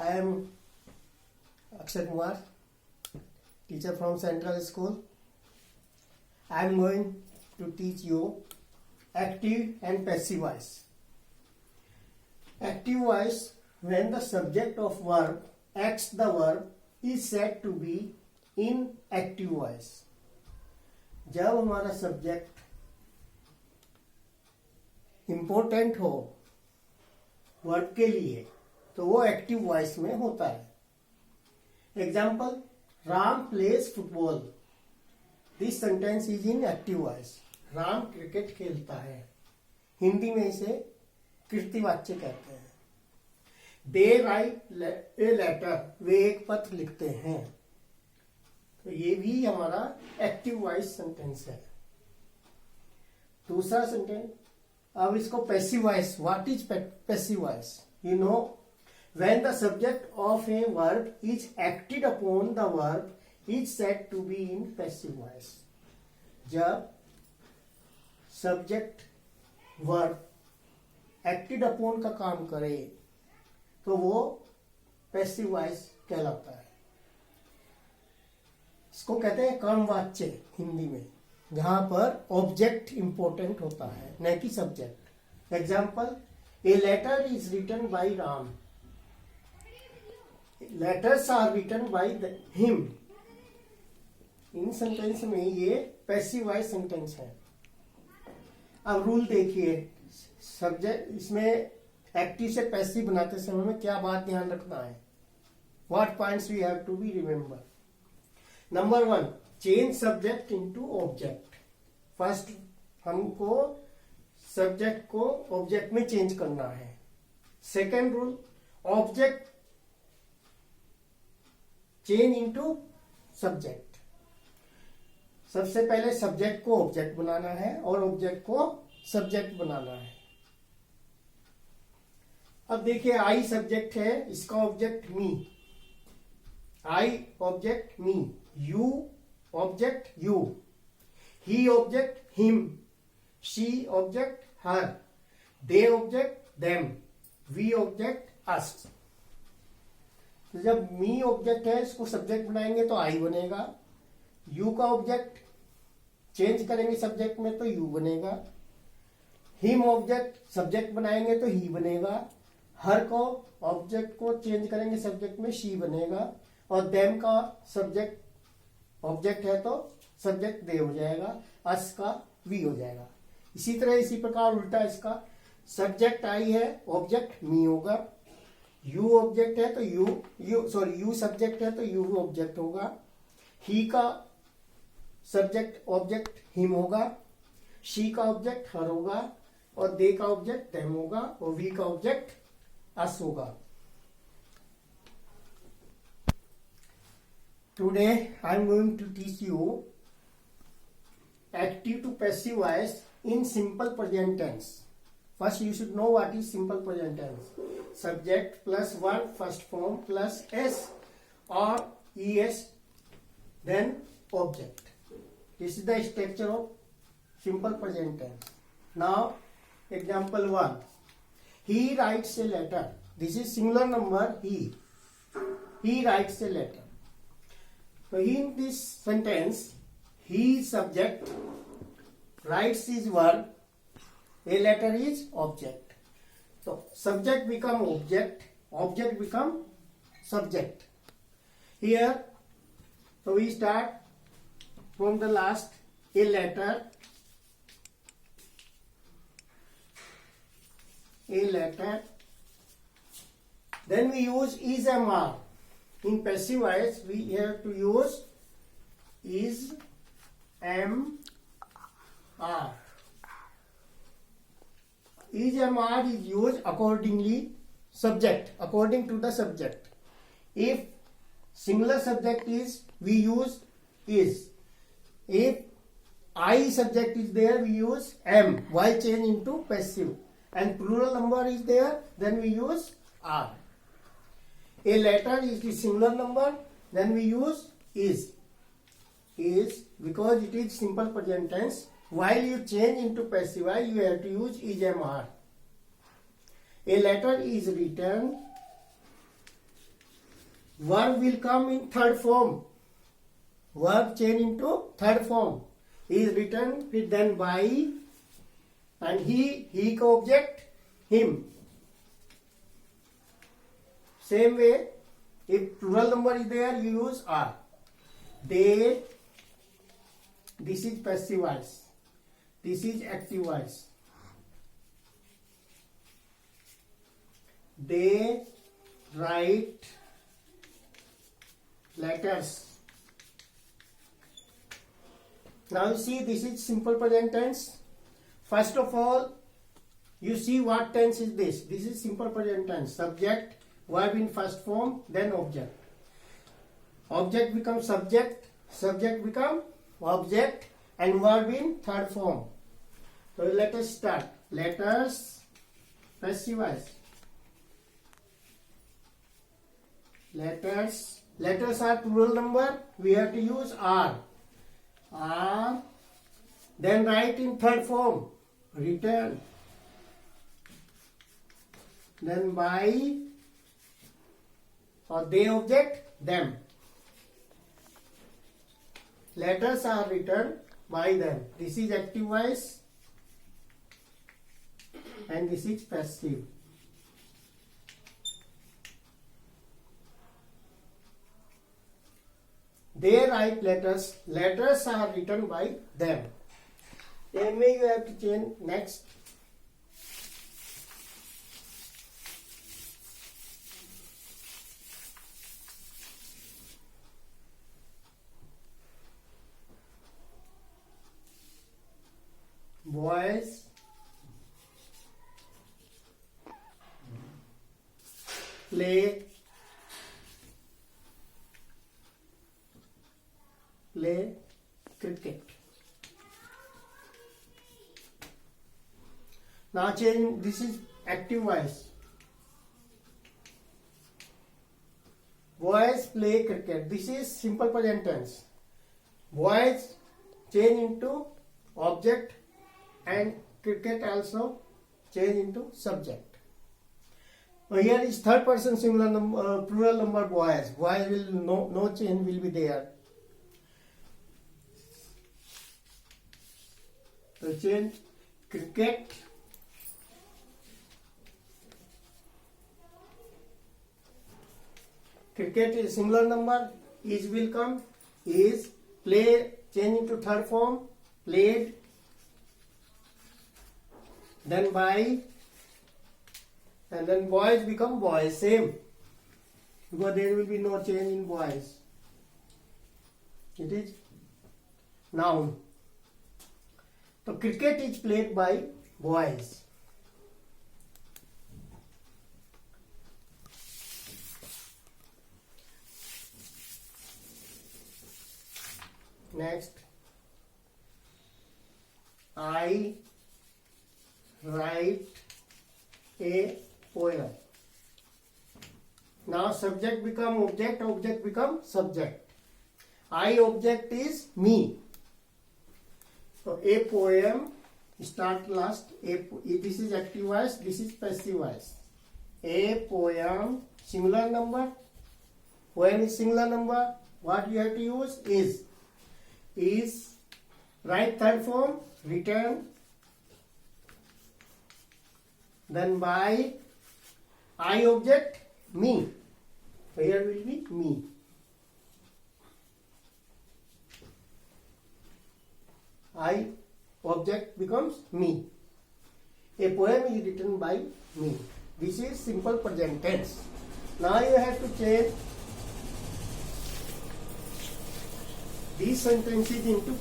I am Akshay Kumar, teacher from Central School. I am going to teach you active and passive voice. Active voice, when the subject of verb acts the verb, is said to be in active voice. जब हमारा subject important हो word के लिए तो वो active voice में होता है. Example, Ram plays football. This sentence is in active voice. Ram cricket खेलता है. हिंदी में इसे कृतिवाच्य कहते हैं. दे राइट ए लेटर. वे एक पत्र लिखते हैं. तो ये भी हमारा एक्टिव वॉइस सेंटेंस है. दूसरा सेंटेंस, अब इसको passive voice. What is passive voice? You know, when the subject of a verb is acted upon, the verb is said to be in passive voice. जब subject verb acted upon का काम करे तो वो passive voice कहलाता है. इसको कहते हैं कर्मवाच्य हिंदी में, जहां पर ऑब्जेक्ट इंपॉर्टेंट होता है न कि subject. Example, a letter is written by Ram. Letters are written by him. इन सेंटेंस में ये पैसिव वॉइस सेंटेंस है. अब रूल देखिए, सब्जेक्ट इसमें एक्टिव से पैसिव बनाते समय में क्या बात ध्यान रखना है. What points we have to be remember. Number 1, change subject into object. First हमको सब्जेक्ट को ऑब्जेक्ट में चेंज करना है. Second rule, object change into subject. सबसे पहले सब्जेक्ट को ऑब्जेक्ट बनाना है और ऑब्जेक्ट को सब्जेक्ट बनाना है. अब देखिए, आई सब्जेक्ट है, इसका object me. I object me. You object you. He object him. She object her. They object them. We object us. तो जब मी ऑब्जेक्ट है, इसको सब्जेक्ट बनाएंगे तो आई बनेगा. यू का ऑब्जेक्ट चेंज करेंगे सब्जेक्ट में तो यू बनेगा. हिम ऑब्जेक्ट सब्जेक्ट बनाएंगे तो ही बनेगा. हर को ऑब्जेक्ट को चेंज करेंगे सब्जेक्ट में शी बनेगा. और देम का सब्जेक्ट ऑब्जेक्ट है तो सब्जेक्ट दे हो जाएगा. अस का वी हो जाएगा. इसी तरह इसी प्रकार उल्टा इसका, सब्जेक्ट आई है, ऑब्जेक्ट मी होगा. यू ऑब्जेक्ट है तो यू सब्जेक्ट है तो यू ऑब्जेक्ट होगा. ही का सब्जेक्ट ऑब्जेक्ट हिम होगा. शी का ऑब्जेक्ट हर होगा. और दे का ऑब्जेक्ट देम होगा. और वी का ऑब्जेक्ट अस होगा. Today I am going to teach you active to passive voice in simple present tense. First you should know what is simple present tense. Subject plus verb first form plus s or es, then object. This is the structure of simple present tense. Now example 1, he writes a letter. This is singular number he writes a letter. So in this sentence, he is subject, writes is verb, a letter is object. So subject become object, object become subject. Here, so we start from the last, a letter, then we use is mr. In passive voice we have to use is mr. Is mr is used accordingly according to the subject. If singular subject is, we use is. If I subject is there, we use am while change into passive. And plural number is there, then we use are. A letter is the singular number, then we use is because it is simple present tense. While you change into passive, you have to use is mr. A letter is written verb will come in third form. Verb change into third form. Is written with then by, and he का object him. Same way, if plural number is there, you use are. They, this is passive voice. This is active voice. They write letters. Now you see, this is simple present tense. First of all, you see what tense is this. This is simple present tense. Subject, verb in first form, then object. Object becomes subject, subject become object, and verb in third form. So let us start. Letters, passive voice. Letters. Letters are plural number. We have to use are. Are. Then write in third form. Written. Then by. Or they object them. Letters are written by them. This is active voice. And this is passive. They write letters. Letters are written by them. Then you have to change next. Boys play cricket. Now change, this is active voice. Boys play cricket. This is simple present tense. Boys change into object, and cricket also change into subject. Now here is third person singular number, plural number boys. Boys will no change will be there. So change cricket. Cricket is singular number. Is will come. Is play change into third form. Played. Then by. And then boys become boys. Same. Because there will be no change in boys. It is noun. So cricket is played by boys. Next, I write a poem. Now subject become object, object become subject. I object is me. So a poem, start last. This is active voice, this is passive voice. A poem, singular number. Poem is singular number. What you have to use is. Is right third form, written. Then by. I object, me. So here will be me. I object becomes me. A poem is written by me. This is simple present tense. Now you have to change these sentences into